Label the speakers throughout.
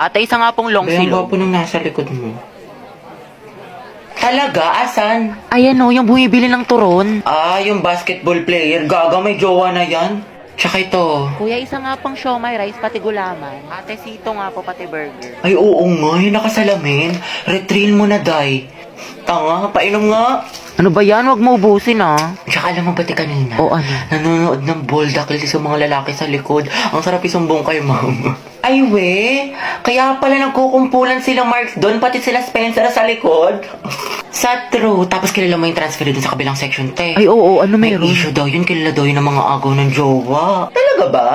Speaker 1: Ate, isa nga pong long
Speaker 2: Bayan
Speaker 1: silog.
Speaker 2: po nung nasa likod mo. Talaga? Asan?
Speaker 1: Ayan o, yung bumibili ng turon.
Speaker 2: Ah, yung basketball player. Gaga, may jowa na yan. Tsaka ito.
Speaker 1: Kuya, isa nga pang siomay rice, pati gulaman. Ate, sito nga po, pati burger.
Speaker 2: Ay, oo nga. Yung nakasalamin. Retrill mo na, Day. Tanga, painom nga.
Speaker 1: Ano ba yan? Huwag mo ubusin ah.
Speaker 2: Tsaka alam mo ba kanina?
Speaker 1: O ano?
Speaker 2: Nanonood ng boldakil sa mga lalaki sa likod. Ang sarap isumbong kay mama. Ay, we. Kaya pala nagkukumpulan sila Marks doon, pati sila Spencer sa likod. Sa true. Tapos kilala mo yung transfer doon sa kabilang section, te.
Speaker 1: Ay, oo, ano
Speaker 2: May
Speaker 1: meron?
Speaker 2: issue daw yun. Kilala daw yun ng mga agaw ng jowa. Talaga ba?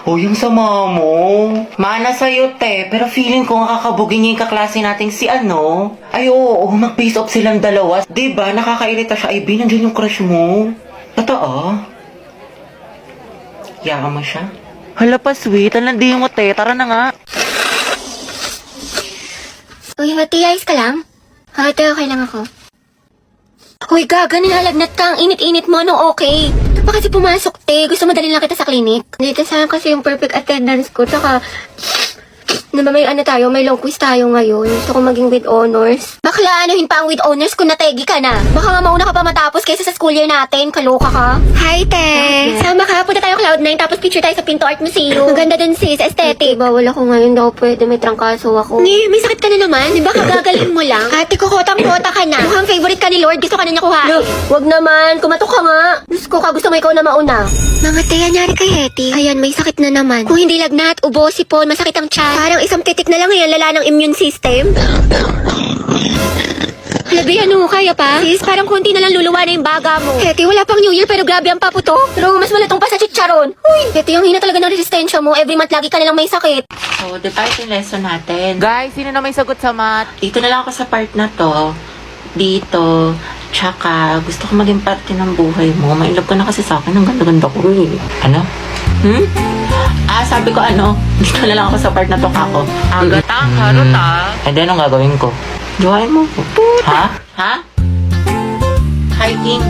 Speaker 2: O yung sama mo. Mana sa'yo, te. Pero feeling ko nakakabugin niya yung kaklase nating si ano. Ay, oo. Mag-face off silang dalawa. Diba? Nakakairita siya. Ay, nandiyan yung crush mo. Totoo? Yaka mo siya?
Speaker 1: Hala pa, sweet. Ang landi mo, te. Tara na nga.
Speaker 3: Uy, Hati, ayos ka lang? Hati, okay lang ako. Uy, gaga, nilalagnat ka. Ang init-init mo, no, okay? Ito pa kasi pumasok, te. Gusto mo dalhin lang kita sa clinic? Dito sayang kasi yung perfect attendance ko. Tsaka, may may long quiz tayo ngayon. Gusto ko maging with honors. Bakla, anuhin pa ang with honors kung nategi ka na. Baka nga mauna ka pa matapos kaysa sa school year natin. Kaloka ka. Hi, te. Sama ka. Punta tayo Cloud9 tapos picture tayo sa Pinto Art Museum. Ang ganda dun, sis. Aesthetic. Bawal ako ngayon daw pwede. May trangkaso ako. May sakit ka na naman. Di ba kagagaling mo lang? Ate ko, kotang-kota ka na. Mukhang favorite ka ni Lord. Gusto ka na niya kuhain. Wag naman. Kumatok ka nga. Diyos ko ka. Gusto mo ikaw na mauna. Mga te, anyari kay Hetty. Ayan, may sakit na naman. Kung hindi lagnat, ubo, sipon, masakit ang tiyan. Parang isang titik na lang yan, lala ng immune system. Halabi, ano, kaya pa? Sis, parang konti na lang luluwa na yung baga mo. Hetty, wala pang New Year pero grabe ang paputok. Pero mas malatong pa sa chicharon. Uy, Hetty, ang hina talaga ng resistensya mo. Every month lagi ka na lang may sakit.
Speaker 2: So, di ba ito yung lesson natin?
Speaker 1: Guys, sino na may sagot sa math?
Speaker 2: Dito na lang ako sa part na to. Dito. Tsaka, gusto ko maging parte ng buhay mo. Mailove ka na kasi sa akin. Ang ganda-ganda ko eh. Ano? Sabi ko ano, dito na lang ako sa part na to kako.
Speaker 1: Agata, karot ah.
Speaker 2: And then, anong gagawin ko? Jowain mo ko. Ha? Ha? Hiking.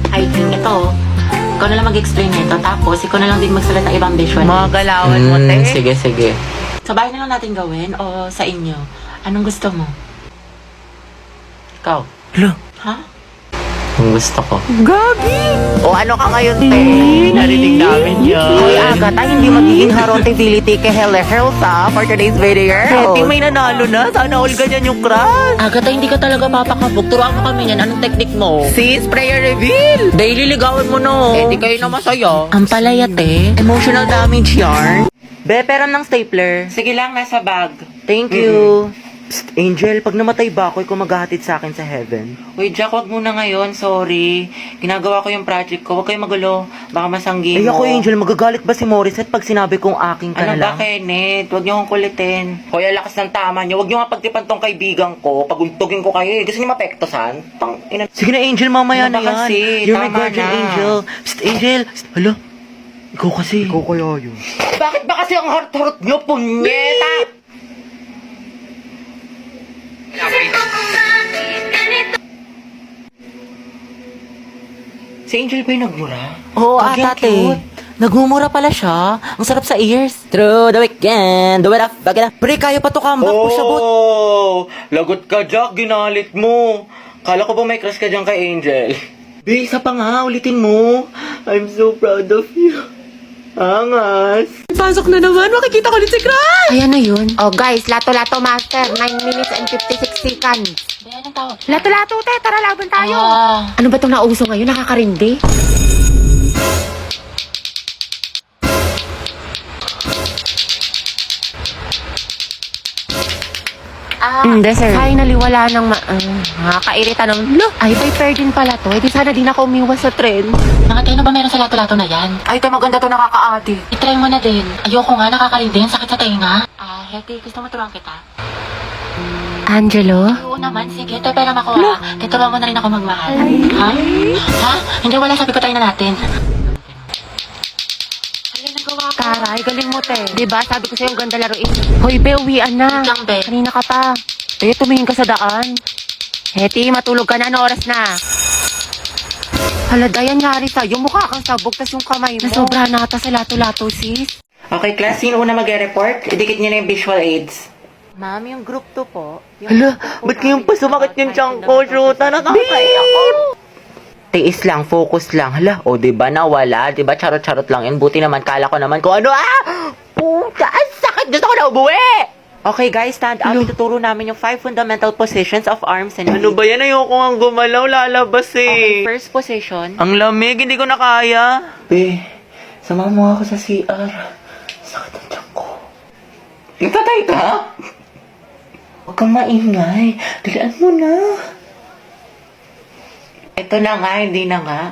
Speaker 2: Hiking. Ito. Ikaw na lang mag-explain nito. Tapos, ikaw na lang din magsalat ng ibang visual.
Speaker 1: Mga galawan mo, te.
Speaker 2: Sige, sige. Sa bahay na lang natin gawin o sa inyo? Anong gusto mo? Ikaw?
Speaker 1: Hala.
Speaker 2: Ha? Ang gusto ko.
Speaker 1: Gagi! O ano ka ngayon, te?
Speaker 2: Narinig namin yan.
Speaker 1: Hoy, Agata, hindi magiging harontability kay Helle Helsa for today's video. Hetty, may nanalo na. Sana all ganyan yung crush.
Speaker 2: Agata, hindi ka talaga papakabog. Turuan mo kami yan. Anong technique mo?
Speaker 1: Sis, prayer reveal.
Speaker 2: Daily ligawan mo no.
Speaker 1: Hetty, kayo na masaya.
Speaker 2: Ang palaya, te.
Speaker 1: Emotional damage yarn. Be, pero ng stapler.
Speaker 2: Sige lang, nasa bag.
Speaker 1: Thank you. Psst, Angel, pag namatay ba ako, ikaw maghahatid sa akin sa heaven?
Speaker 2: Uy, Jack, wag muna ngayon. Sorry. Ginagawa ko yung project ko. Huwag kayong magulo. Baka masanggi
Speaker 1: Ay
Speaker 2: mo.
Speaker 1: ako, Angel, magagalit ba si Morissette pag sinabi kong aking ka
Speaker 2: Ano
Speaker 1: na
Speaker 2: ba,
Speaker 1: lang?
Speaker 2: Kenneth? Huwag niyo akong kulitin. Hoy, ang lakas ng tama niyo. Huwag niyo nga pagtipan tong kaibigan ko. Paguntugin ko kayo. Gusto niyo mapektosan? Ina.
Speaker 1: Sige na, Angel, mamaya
Speaker 2: Ano
Speaker 1: na
Speaker 2: ba
Speaker 1: yan.
Speaker 2: kasi?
Speaker 1: You're my
Speaker 2: Tama
Speaker 1: guardian
Speaker 2: na.
Speaker 1: angel. Psst, Angel. Psst, hala. Ikaw kasi. Ikaw kaya yun.
Speaker 2: Bakit ba kasi ang heart-heart niyo, punyeta? Si Angel ba yung nagmura?
Speaker 1: Oo,
Speaker 2: Ang
Speaker 1: ate.
Speaker 2: cute.
Speaker 1: Nagmumura pala siya. Ang sarap sa ears.
Speaker 4: Through the weekend, do it up, back it up.
Speaker 1: Pre, kaya pa to comeback po siya, bot.
Speaker 2: Oh, lagot ka, Jack. Ginalit mo. Kala ko ba may crush ka dyan kay Angel? Be, isa pa nga. Ulitin mo. I'm so proud of you. Angas.
Speaker 1: Pasok na naman. Makikita ko ulit si Crush.
Speaker 3: Ayan na yun. Oh, guys, lato-lato master. 9 minutes and 56 seconds. Lato-lato, te. Tara, laban tayo. Ano ba itong nauso ngayon? Nakakarindi?
Speaker 1: Dessert.
Speaker 3: Finally, wala nang nakakairita ng, ay, by fair din pala to. Eh, di sana din ako umiwas sa trend.
Speaker 2: Nakatay na ba meron sa lato-lato na yan?
Speaker 1: Ay, ito maganda to, nakakaati.
Speaker 2: I-try mo na din. Ayoko nga, nakakarindin. Sakit sa tenga. Hetty, gusto mo turuan kita?
Speaker 3: Angelo?
Speaker 2: Oo naman, sige. Ito pera makuha. Tuturuan mo na rin ako magmahal. Ha? Ha? Hindi, wala. Sabi ko tayo na natin.
Speaker 3: Taray, galing mo, te. Diba? Sabi ko sa'yo, ang ganda laruin. Hoy, be, uwian na.
Speaker 2: Wait lang, be.
Speaker 3: Kanina ka pa. Eh, tumingin ka sa daan. Hetty, matulog ka na. Ano oras na? Hala, Dayan, yari sa'yo. Mukha kang sabog, tas yung kamay mo. Nasobra na ata sa lato-lato, sis.
Speaker 2: Okay, class, sino una mag-report? Idikit niyo na yung visual aids.
Speaker 1: Ma'am, yung group 2 po.
Speaker 2: Hala, ba't kayong pasumakit yung tiyan ko? Shoota, nakakaiyak ako. Tiis lang, focus lang. Hala, o diba nawala? Diba charot-charot lang yun? Buti naman, kala ko naman kung ano, puta, ang sakit! Gusto ko na umuwi!
Speaker 1: Okay guys, stand up. Ituturo namin yung 5 fundamental positions of arms and
Speaker 2: Ano ba yan? Ayoko nga gumalaw, lalabas
Speaker 1: Okay,
Speaker 2: eh.
Speaker 1: first position.
Speaker 2: Ang lamig, hindi ko na kaya. Be, sama mo ako sa CR. Sakit ang tiyan ko. Nagtatay ka? Huwag kang maingay. Dalian mo na. Ito na nga, hindi na nga.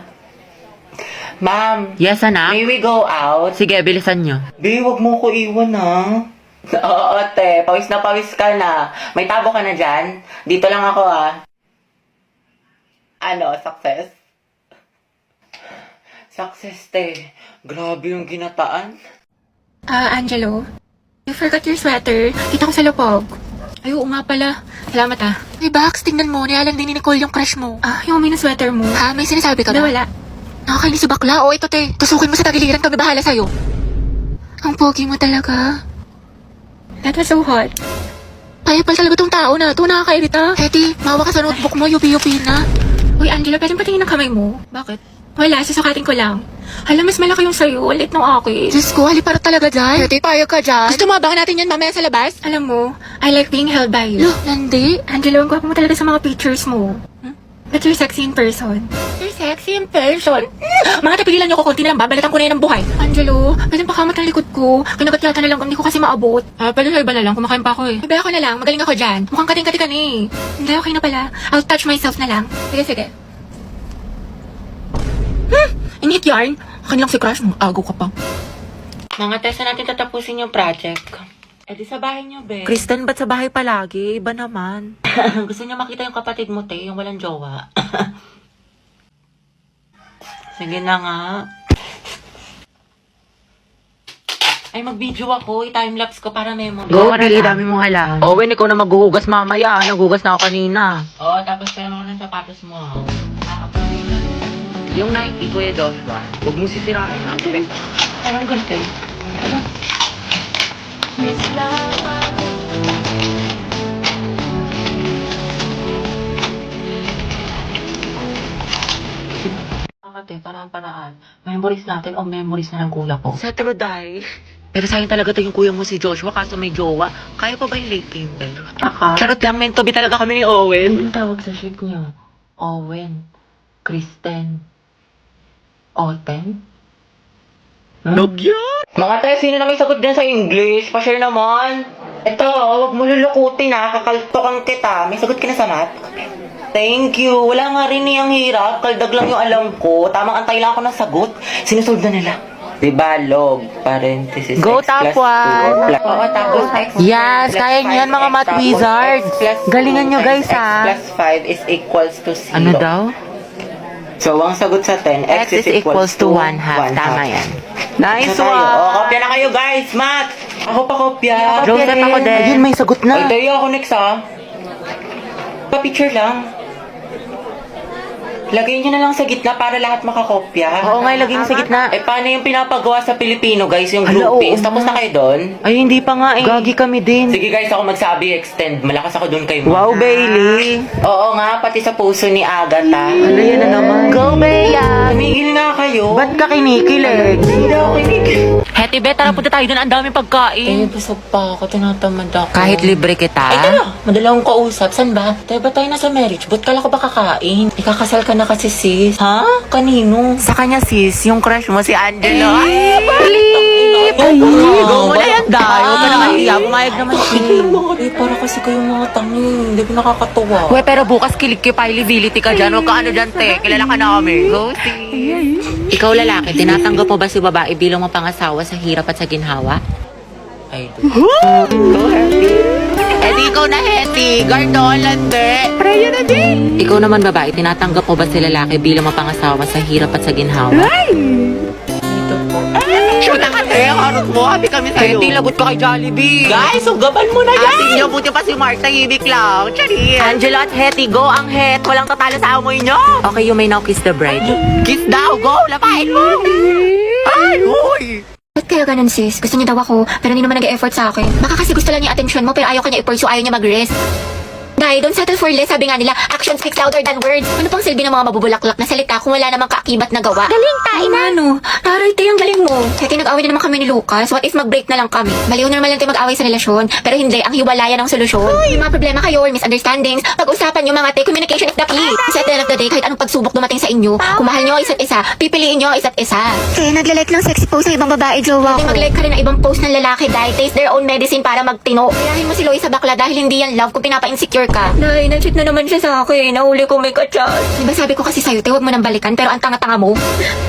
Speaker 2: Ma'am,
Speaker 1: Yes, anak?
Speaker 2: may we go out?
Speaker 1: Sige, bilisan nyo.
Speaker 2: Be, wag mo ko iwan ha. Oo, te. Pawis na pawis ka na. May tabo ka na dyan? Dito lang ako Ano, success? Success, te. Grabe yung ginataan.
Speaker 3: Angelo, you forgot your sweater. Kita ko sa lupog. Ay, oo nga pala. Salamat Hey, Bax, tingnan mo. Nialang din ni Nicole yung crush mo. Yung may sweater mo. May sinasabi ka ba? Wala. Nakakainis si bakla. Ito te. Tusukin mo sa tagiliran. Kami bahala sa'yo. Ang pogi mo talaga. That was so hot. Kaya pala talaga tong tao na ito. Nakakairita. Hetty, mawa ka sa notebook mo. Yupi-yupi na. Uy, Angelo, pwede patingin ng kamay mo? Bakit? Wala, susukatin ko lang. Alam, mas malaki yung sa'yo. Ulit ng akin. Diyos ko, hali para talaga dyan. Hetty, payag ka dyan. Gusto mo abangan natin yan mamaya sa labas? Alam mo, I like being held by you. Look, Nandi. Angelo, ang gwapo mo talaga sa mga pictures mo. But you're sexy in person. You're sexy in person? Mga tapigilan niyo ko, konti na lang, babalatan ko na yan ng buhay. Angelo, pwede pakamat ng likod ko. Kinagat yata na lang, hindi ko kasi maabot. Pwede sa iba na lang, kumakain pa ako eh. Iba ako na lang, magaling ako dyan. Mukhang kating-kati ka na eh. Hindi, okay na pala. I'll touch myself na lang. Sige. Init yarn. Akin lang si crush mo, agaw ka pa.
Speaker 2: Mga tesa natin tatapusin yung project. Eh di sa bahay niyo, be.
Speaker 1: Kristen, ba't sa bahay palagi? Iba naman.
Speaker 2: Gusto niyo makita yung kapatid mo, te, yung walang jowa. Sige na nga. Ay, mag-video ako. I-timelapse ko para memory.
Speaker 1: Go, Ray, dami mong hala. Owen, ikaw na maghuhugas mamaya. Naghugas na ako kanina.
Speaker 2: Oo, tapos tayo mo ng sapatos mo.
Speaker 1: Yung Nike, Kuya Joshua. Huwag mo sisirain.
Speaker 2: Parang ganito eh. Ate, paraan. Memories natin o memories na ng kuya ko.
Speaker 1: Sa Truday. Pero sayang talaga to yung kuya mo si Joshua kaso may jowa. Kaya pa ba yung late payment? Charot lang, meant to be talaga kami ni Owen.
Speaker 2: Anong tawag sa ship niyo? Owen. Kristen. Oten?
Speaker 1: Nagyan!
Speaker 2: Mga tayo, sino na may sagot din sa English? Pa-share naman. Ito, huwag mo lulukutin kakaltokan kita. May sagot ka na sa math? Thank you. Wala nga rin niyang hirap. Kaldag lang yung alam ko. Tamang antay lang ako ng sagot. Sinusolve na nila. Diba, log, parenthesis,
Speaker 1: Go,
Speaker 2: x
Speaker 1: top
Speaker 2: plus 2.
Speaker 1: one.
Speaker 2: Oo, tapos x
Speaker 1: Yes,
Speaker 2: plus
Speaker 1: kaya niyo yan,
Speaker 2: 5x,
Speaker 1: mga math
Speaker 2: tapos
Speaker 1: wizards.
Speaker 2: x plus 2
Speaker 1: Galingan niyo, guys,
Speaker 2: times
Speaker 1: ha?
Speaker 2: x plus 5 is equals to 0.
Speaker 1: Ano daw?
Speaker 2: So, ang sagot sa 10,
Speaker 1: X is equals to 1 half. Tama yan. Nice
Speaker 2: Tayo.
Speaker 1: one!
Speaker 2: Kopya na kayo, guys. Math! Ako pa kopya.
Speaker 1: Joseph, ako din. Ayun, may sagot
Speaker 2: Ay,
Speaker 1: na.
Speaker 2: tayo ako next, Pa-picture lang. Lagay nyo na lang sa gitna para lahat makakopya.
Speaker 1: Oo nga, lagay mo sa gitna.
Speaker 2: Eh, paano yung pinapagawa sa Pilipino, guys? Yung
Speaker 1: Ala,
Speaker 2: groupings.
Speaker 1: oo
Speaker 2: Tapos
Speaker 1: nga.
Speaker 2: na kayo doon?
Speaker 1: Ay, hindi pa nga eh. Gagi kami din.
Speaker 2: Sige, guys, ako magsabi, extend. Malakas ako doon kay
Speaker 1: Wow, Bailey.
Speaker 2: Oo nga, pati sa puso ni Agatha.
Speaker 1: Ano yan na naman? Go, Bea!
Speaker 2: Tumigil nga kayo.
Speaker 1: Ba't ka kinikilig?
Speaker 2: Hindi ako kinig.
Speaker 1: Heti, Bet, tara punta tayo doon. Ang daming pagkain.
Speaker 2: busog pa ako. Tinatamad ako.
Speaker 1: Kahit libre kita.
Speaker 2: Ay, tara. Madala akong kausap. San ba? Tayo ba tayo nasa marriage? Ba't kala ko ba kakain? Ikakasal ka na kasi, sis. Ha? Kanino?
Speaker 1: Sa kanya, sis, yung crush mo, si Angelo. Ay, flip! Ay, go mo na yan, Day. Huwag ka na kahiya. Pumayag naman siya.
Speaker 2: Para kasi kayo mga tangi. Hindi ko nakakatuwa.
Speaker 1: Uwe, pero bukas kilig-kipability ka dyan. Huwag ka ano dyan, te. Kilala ka namin. Go, sis. Ikaw, lalaki, tinatanggap mo ba si babae bilang mapangasawa sa hirap at sa ginhawa?
Speaker 2: Ay, do.
Speaker 1: Go, Heti. Heti, ikaw na, Heti. Gardolan, be. Preya na din. Ikaw naman, babae, tinatanggap mo ba si lalaki bilang mapangasawa sa hirap at sa ginhawa?
Speaker 2: Dito po.
Speaker 1: Shoot na ka, te. Harot mo. Happy kami sa'yo. Heti, lagot ka kay Jollibee.
Speaker 2: Guys, ugaban mo na yan!
Speaker 1: Atin niyo, buti pa si Mark, tahimik lang. Charis. Angelo at Hetty, go ang het. Walang tatalo sa amoy niyo. Okay, you may now kiss the bride. Kiss daw, go. Lapain mo. Ay, huy.
Speaker 3: Ba't Kaya ganun sis, gusto niya daw ako, pero hindi naman nag-e-effort sa akin. Baka kasi gusto lang niya attention mo, pero ayaw kanya i-pursue, ayaw niya mag-rest. Dahil don't settle for less, sabi nga nila, action speaks louder than words. Ano pang silbi ng mga mabubulaklak na salita kung wala namang kaakibat na gawa? Galing, tain na! Ano? Narite, ang galing mo. Kaya nag-away na naman kami ni Lucas, what if mag-break na lang kami? Baliw na naman lang tayo mag-away sa relasyon, pero hindi, ang hiwalayan ang solusyon. May mga problema kayo or misunderstandings, pag-usapan nyo mga te, communication is the key. Kasi at the end of the day, kahit anong pagsubok dumating sa inyo, kung mahal nyo ang isa't isa, pipiliin nyo ang isa't isa.
Speaker 5: Kaya naglalike ng sexy post ng ibang babae, jowa
Speaker 3: Pwede
Speaker 5: ko.
Speaker 3: mag-like ka rin ng ibang post ng lalaki dahil taste their own medicine para magtino. Kayahin mo si Loie sa bakla dahil hindi yan love kung pinapa-insecure ka. Nay, na-cheat na naman siya sa akin. Nahuli ko may kachat. Diba sabi ko kasi sa'yo, te, huwag mo nang balikan pero ang tanga-tanga mo.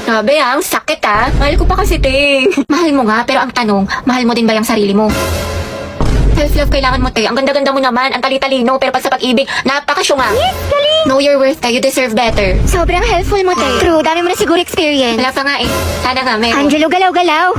Speaker 3: Grabe ang sakit ah. Mahal ko pa kasi, te. Mahal mo nga, pero ang tanong, mahal mo din ba yung sarili mo? Self-love kailangan mo, te. Ang ganda-ganda mo naman, ang tali-talino, pero pag sa pag-ibig, napakasyunga. Yes, galing! Know your worth, te. You deserve better.
Speaker 5: Sobrang helpful mo, te. True, dami mo na siguro experience.
Speaker 3: Wala pa nga eh. Sana nga, meron.
Speaker 5: Angelo, galaw-galaw.